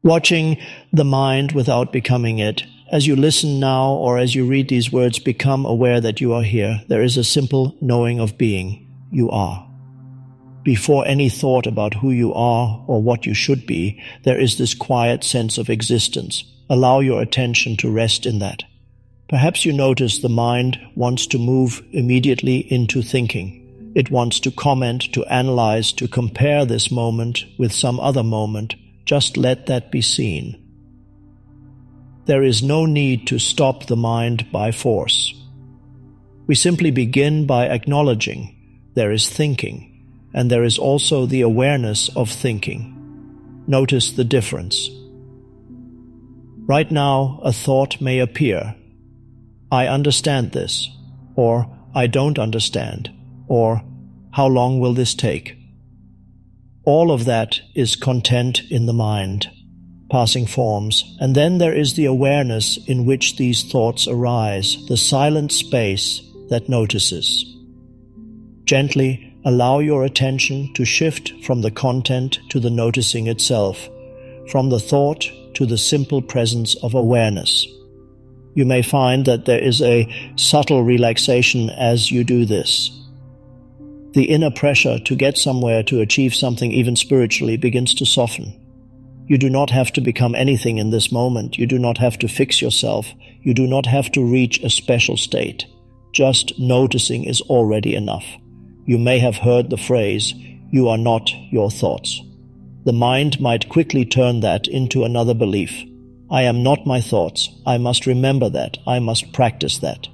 Watching the mind without becoming it. As you listen now or as you read these words, become aware that you are here. There is a simple knowing of being. You are. Before any thought about who you are or what you should be, there is this quiet sense of existence. Allow your attention to rest in that. Perhaps you notice the mind wants to move immediately into thinking. It wants to comment, to analyze, to compare this moment with some other moment. Just let that be seen. There is no need to stop the mind by force. We simply begin by acknowledging there is thinking, and there is also the awareness of thinking. Notice the difference. Right now, a thought may appear. I understand this, or I don't understand, or how long will this take? All of that is content in the mind, passing forms, and then there is the awareness in which these thoughts arise, the silent space that notices. Gently allow your attention to shift from the content to the noticing itself, from the thought to the simple presence of awareness. You may find that there is a subtle relaxation as you do this. The inner pressure to get somewhere, to achieve something even spiritually, begins to soften. You do not have to become anything in this moment. You do not have to fix yourself. You do not have to reach a special state. Just noticing is already enough. You may have heard the phrase, "You are not your thoughts." The mind might quickly turn that into another belief. I am not my thoughts. I must remember that. I must practice that.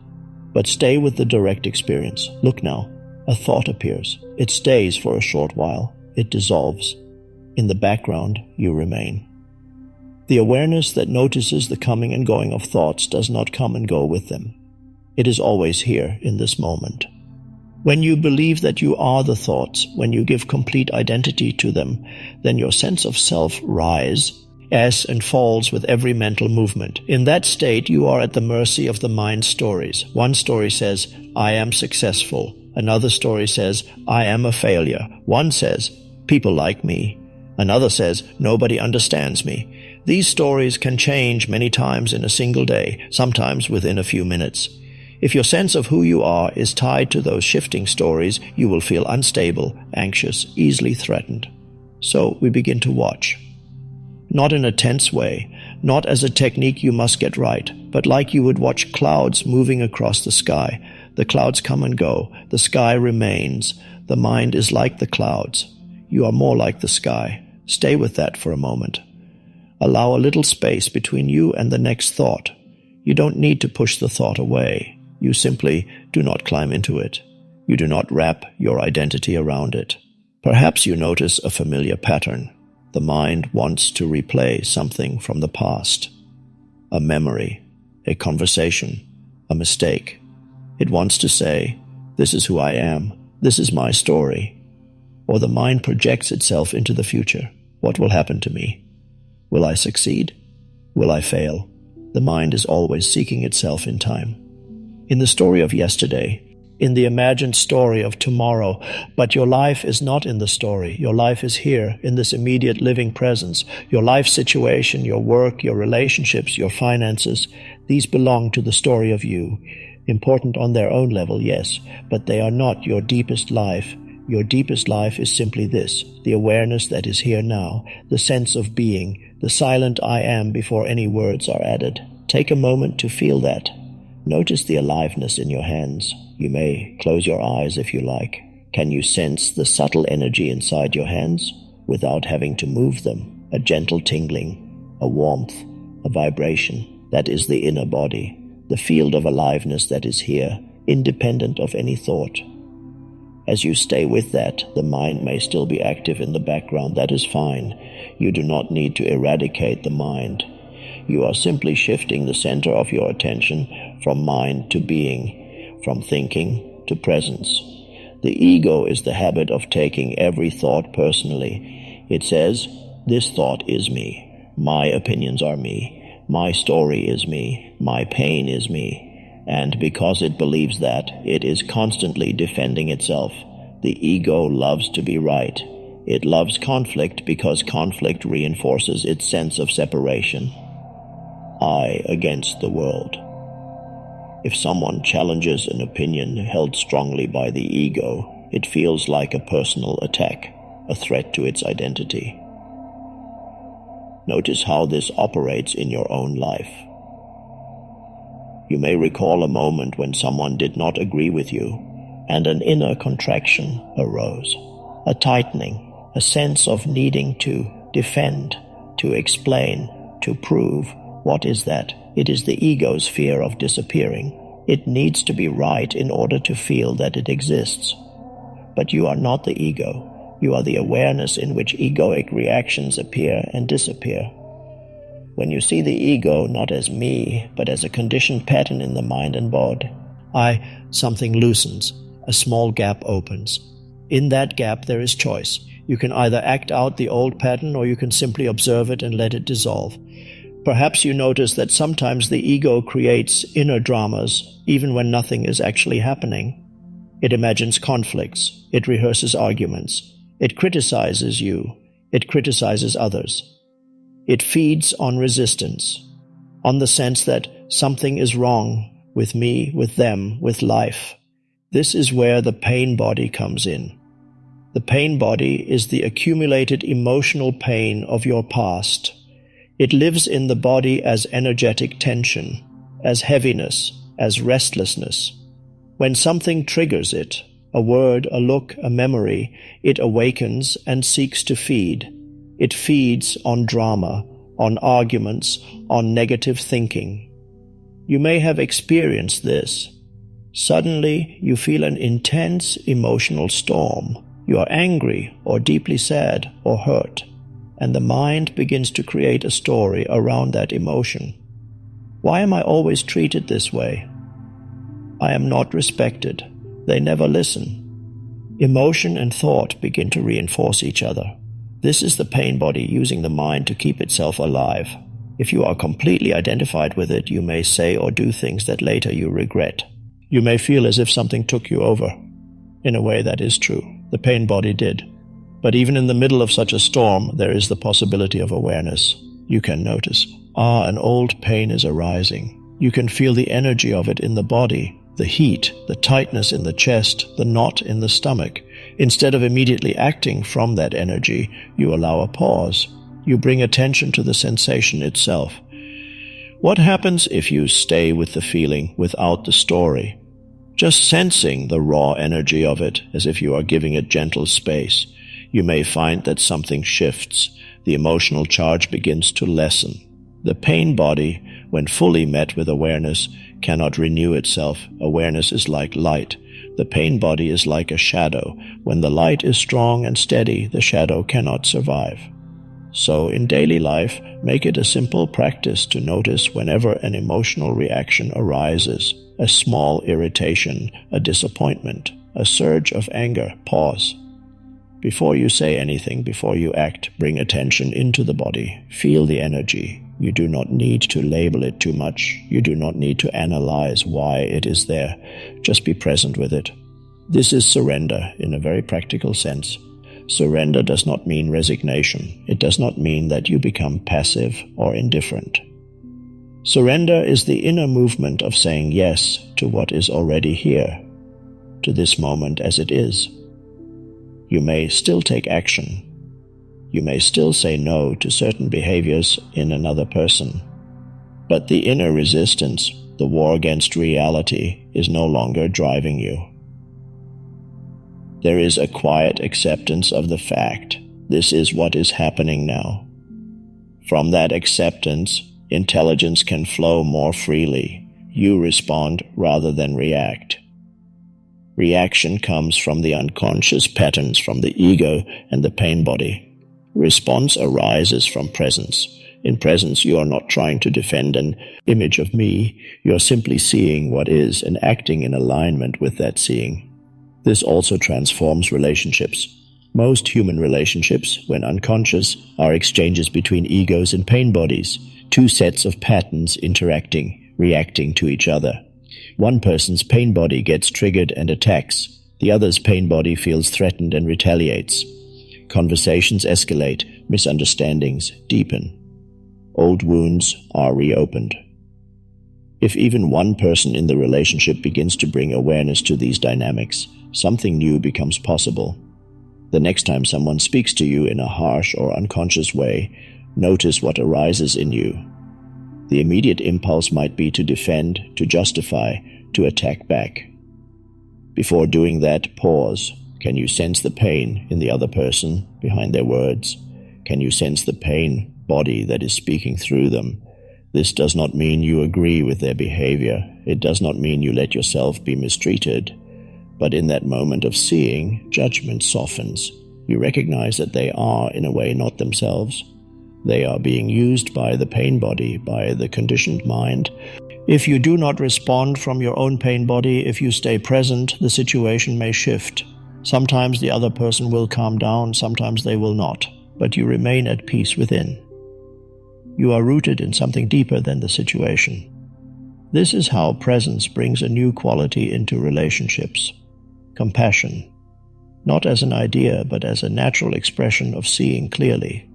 But stay with the direct experience. Look now. A thought appears. It stays for a short while. It dissolves. In the background, you remain. The awareness that notices the coming and going of thoughts does not come and go with them. It is always here in this moment. When you believe that you are the thoughts, when you give complete identity to them, then your sense of self rises and falls with every mental movement. In that state, you are at the mercy of the mind's stories. One story says, I am successful. Another story says, I am a failure. One says, people like me. Another says, nobody understands me. These stories can change many times in a single day, sometimes within a few minutes. If your sense of who you are is tied to those shifting stories, you will feel unstable, anxious, easily threatened. So we begin to watch. Not in a tense way, not as a technique you must get right, but like you would watch clouds moving across the sky. The clouds come and go, the sky remains. The mind is like the clouds. You are more like the sky. Stay with that for a moment. Allow a little space between you and the next thought. You don't need to push the thought away. You simply do not climb into it. You do not wrap your identity around it. Perhaps you notice a familiar pattern. The mind wants to replay something from the past. A memory, a conversation, a mistake. It wants to say, this is who I am, this is my story. Or the mind projects itself into the future. What will happen to me? Will I succeed? Will I fail? The mind is always seeking itself in time. In the story of yesterday, in the imagined story of tomorrow, but your life is not in the story. Your life is here, in this immediate living presence. Your life situation, your work, your relationships, your finances, these belong to the story of you. Important on their own level, yes, but they are not your deepest life. Your deepest life is simply this, the awareness that is here now, the sense of being, the silent I am before any words are added. Take a moment to feel that. Notice the aliveness in your hands. You may close your eyes if you like. Can you sense the subtle energy inside your hands without having to move them? A gentle tingling, a warmth, a vibration. That is the inner body, the field of aliveness that is here, independent of any thought. As you stay with that, the mind may still be active in the background. That is fine. You do not need to eradicate the mind. You are simply shifting the center of your attention from mind to being, from thinking to presence. The ego is the habit of taking every thought personally. It says, this thought is me. My opinions are me. My story is me. My pain is me. And because it believes that, it is constantly defending itself. The ego loves to be right. It loves conflict because conflict reinforces its sense of separation. I against the world. If someone challenges an opinion held strongly by the ego, it feels like a personal attack, a threat to its identity. Notice how this operates in your own life. You may recall a moment when someone did not agree with you, and an inner contraction arose, a tightening, a sense of needing to defend, to explain, to prove. What is that? It is the ego's fear of disappearing. It needs to be right in order to feel that it exists. But you are not the ego. You are the awareness in which egoic reactions appear and disappear. When you see the ego not as me, but as a conditioned pattern in the mind and body, something loosens, a small gap opens. In that gap there is choice. You can either act out the old pattern or you can simply observe it and let it dissolve. Perhaps you notice that sometimes the ego creates inner dramas, even when nothing is actually happening. It imagines conflicts. It rehearses arguments. It criticizes you. It criticizes others. It feeds on resistance, on the sense that something is wrong with me, with them, with life. This is where the pain body comes in. The pain body is the accumulated emotional pain of your past. It lives in the body as energetic tension, as heaviness, as restlessness. When something triggers it, a word, a look, a memory, it awakens and seeks to feed. It feeds on drama, on arguments, on negative thinking. You may have experienced this. Suddenly, you feel an intense emotional storm. You are angry or deeply sad or hurt, and the mind begins to create a story around that emotion. Why am I always treated this way? I am not respected. They never listen. Emotion and thought begin to reinforce each other. This is the pain body using the mind to keep itself alive. If you are completely identified with it, you may say or do things that later you regret. You may feel as if something took you over. In a way, that is true. The pain body did. But even in the middle of such a storm, there is the possibility of awareness. You can notice, an old pain is arising. You can feel the energy of it in the body, the heat, the tightness in the chest, the knot in the stomach. Instead of immediately acting from that energy, you allow a pause. You bring attention to the sensation itself. What happens if you stay with the feeling without the story? Just sensing the raw energy of it as if you are giving it gentle space. You may find that something shifts. The emotional charge begins to lessen. The pain body, when fully met with awareness, cannot renew itself. Awareness is like light. The pain body is like a shadow. When the light is strong and steady, the shadow cannot survive. So in daily life, make it a simple practice to notice whenever an emotional reaction arises, a small irritation, a disappointment, a surge of anger. Pause. Before you say anything, before you act, bring attention into the body. Feel the energy. You do not need to label it too much. You do not need to analyze why it is there. Just be present with it. This is surrender in a very practical sense. Surrender does not mean resignation. It does not mean that you become passive or indifferent. Surrender is the inner movement of saying yes to what is already here, to this moment as it is. You may still take action. You may still say no to certain behaviors in another person. But the inner resistance, the war against reality, is no longer driving you. There is a quiet acceptance of the fact, this is what is happening now. From that acceptance, intelligence can flow more freely. You respond rather than react. Reaction comes from the unconscious patterns from the ego and the pain body. Response arises from presence. In presence, you are not trying to defend an image of me. You are simply seeing what is and acting in alignment with that seeing. This also transforms relationships. Most human relationships, when unconscious, are exchanges between egos and pain bodies, two sets of patterns interacting, reacting to each other. One person's pain body gets triggered and attacks. The other's pain body feels threatened and retaliates. Conversations escalate, misunderstandings deepen. Old wounds are reopened. If even one person in the relationship begins to bring awareness to these dynamics, something new becomes possible. The next time someone speaks to you in a harsh or unconscious way, notice what arises in you. The immediate impulse might be to defend, to justify, to attack back. Before doing that, pause. Can you sense the pain in the other person behind their words? Can you sense the pain body that is speaking through them? This does not mean you agree with their behavior. It does not mean you let yourself be mistreated. But in that moment of seeing, judgment softens. You recognize that they are, in a way, not themselves. They are being used by the pain body, by the conditioned mind. If you do not respond from your own pain body, if you stay present, the situation may shift. Sometimes the other person will calm down, sometimes they will not, but you remain at peace within. You are rooted in something deeper than the situation. This is how presence brings a new quality into relationships. Compassion, not as an idea, but as a natural expression of seeing clearly.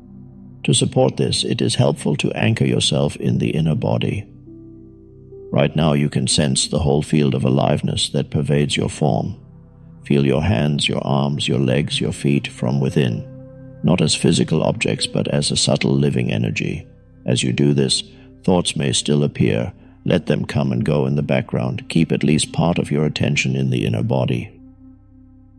To support this, it is helpful to anchor yourself in the inner body. Right now you can sense the whole field of aliveness that pervades your form. Feel your hands, your arms, your legs, your feet from within, not as physical objects, but as a subtle living energy. As you do this, thoughts may still appear. Let them come and go in the background. Keep at least part of your attention in the inner body.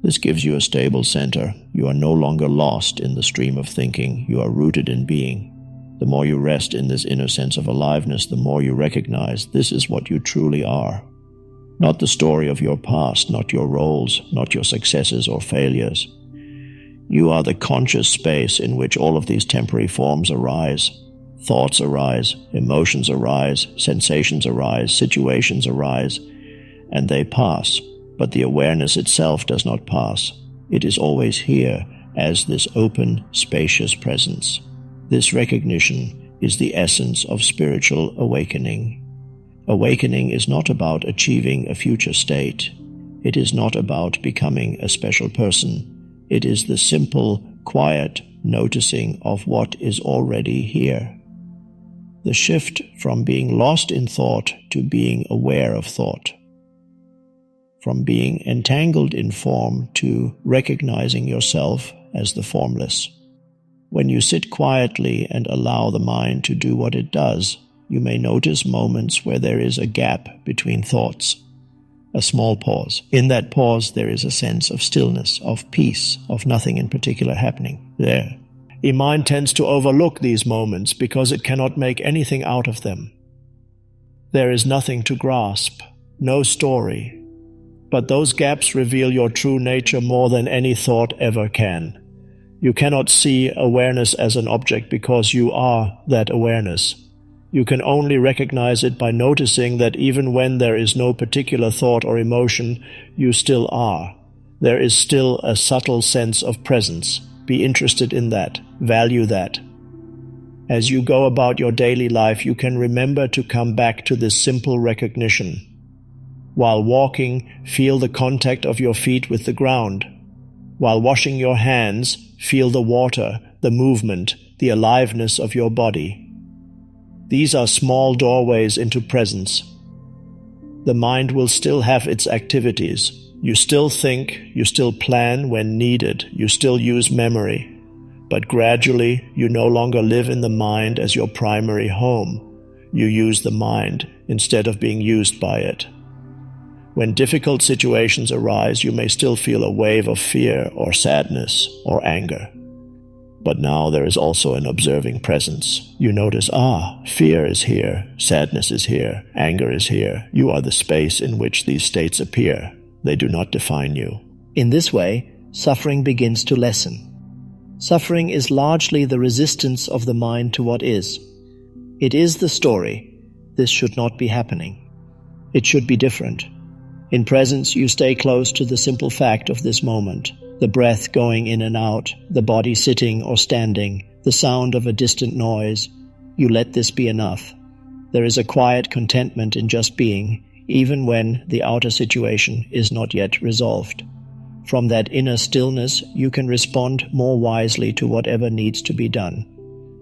This gives you a stable center. You are no longer lost in the stream of thinking. You are rooted in being. The more you rest in this inner sense of aliveness, the more you recognize this is what you truly are. Not the story of your past, not your roles, not your successes or failures. You are the conscious space in which all of these temporary forms arise. Thoughts arise, emotions arise, sensations arise, situations arise, and they pass. But the awareness itself does not pass. It is always here as this open, spacious presence. This recognition is the essence of spiritual awakening. Awakening is not about achieving a future state. It is not about becoming a special person. It is the simple, quiet noticing of what is already here. The shift from being lost in thought to being aware of thought. From being entangled in form to recognizing yourself as the formless. When you sit quietly and allow the mind to do what it does, you may notice moments where there is a gap between thoughts, a small pause. In that pause, there is a sense of stillness, of peace, of nothing in particular happening there. The mind tends to overlook these moments because it cannot make anything out of them. There is nothing to grasp, no story. But those gaps reveal your true nature more than any thought ever can. You cannot see awareness as an object because you are that awareness. You can only recognize it by noticing that even when there is no particular thought or emotion, you still are. There is still a subtle sense of presence. Be interested in that. Value that. As you go about your daily life, you can remember to come back to this simple recognition. While walking, feel the contact of your feet with the ground. While washing your hands, feel the water, the movement, the aliveness of your body. These are small doorways into presence. The mind will still have its activities. You still think, you still plan when needed, you still use memory. But gradually, you no longer live in the mind as your primary home. You use the mind instead of being used by it. When difficult situations arise, you may still feel a wave of fear or sadness or anger. But now there is also an observing presence. You notice, fear is here, sadness is here, anger is here. You are the space in which these states appear. They do not define you. In this way, suffering begins to lessen. Suffering is largely the resistance of the mind to what is. It is the story. This should not be happening. It should be different. In presence, you stay close to the simple fact of this moment. The breath going in and out, the body sitting or standing, the sound of a distant noise. You let this be enough. There is a quiet contentment in just being, even when the outer situation is not yet resolved. From that inner stillness, you can respond more wisely to whatever needs to be done.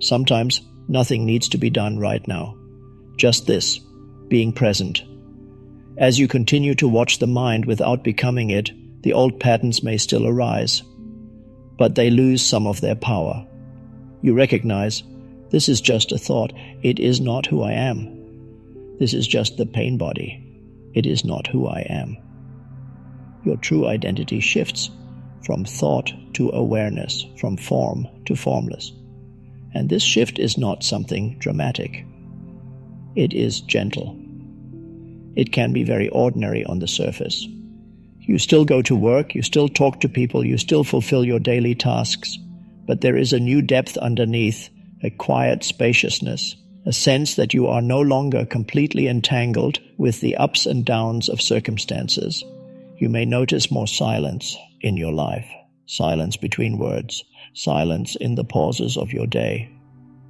Sometimes nothing needs to be done right now. Just this, being present. As you continue to watch the mind without becoming it, the old patterns may still arise, but they lose some of their power. You recognize, this is just a thought. It is not who I am. This is just the pain body. It is not who I am. Your true identity shifts from thought to awareness, from form to formless. And this shift is not something dramatic. It is gentle. It can be very ordinary on the surface. You still go to work, you still talk to people, you still fulfill your daily tasks, but there is a new depth underneath, a quiet spaciousness, a sense that you are no longer completely entangled with the ups and downs of circumstances. You may notice more silence in your life, silence between words, silence in the pauses of your day.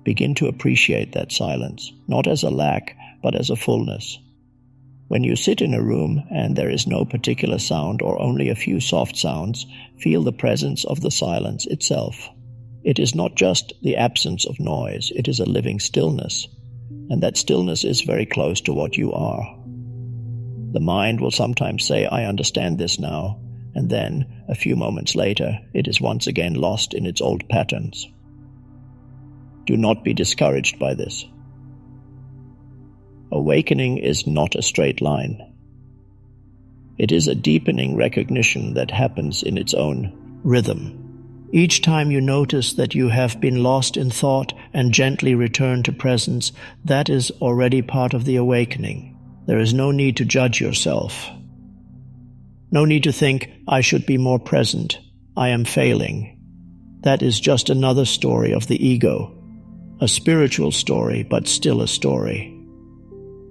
Begin to appreciate that silence, not as a lack, but as a fullness. When you sit in a room and there is no particular sound or only a few soft sounds, feel the presence of the silence itself. It is not just the absence of noise, it is a living stillness, and that stillness is very close to what you are. The mind will sometimes say, I understand this now, and then, a few moments later, it is once again lost in its old patterns. Do not be discouraged by this. Awakening is not a straight line. It is a deepening recognition that happens in its own rhythm. Each time you notice that you have been lost in thought and gently return to presence, that is already part of the awakening. There is no need to judge yourself. No need to think, I should be more present. I am failing. That is just another story of the ego. A spiritual story, but still a story.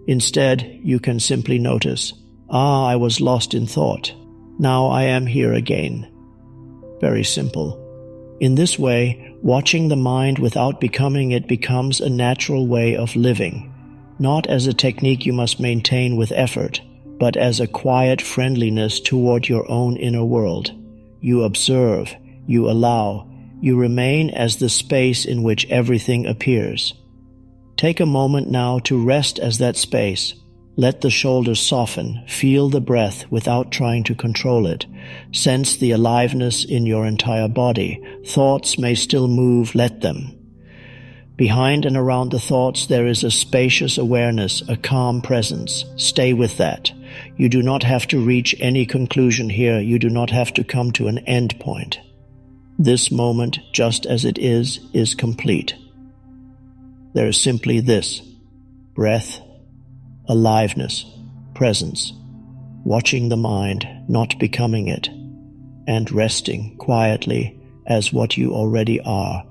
Instead, you can simply notice, I was lost in thought. Now I am here again. Very simple. In this way, watching the mind without becoming it becomes a natural way of living, not as a technique you must maintain with effort, but as a quiet friendliness toward your own inner world. You observe, you allow, you remain as the space in which everything appears. Take a moment now to rest as that space. Let the shoulders soften, feel the breath without trying to control it. Sense the aliveness in your entire body. Thoughts may still move, let them. Behind and around the thoughts there is a spacious awareness, a calm presence. Stay with that. You do not have to reach any conclusion here. You do not have to come to an end point. This moment, just as it is complete. There is simply this: breath, aliveness, presence, watching the mind, not becoming it, and resting quietly as what you already are,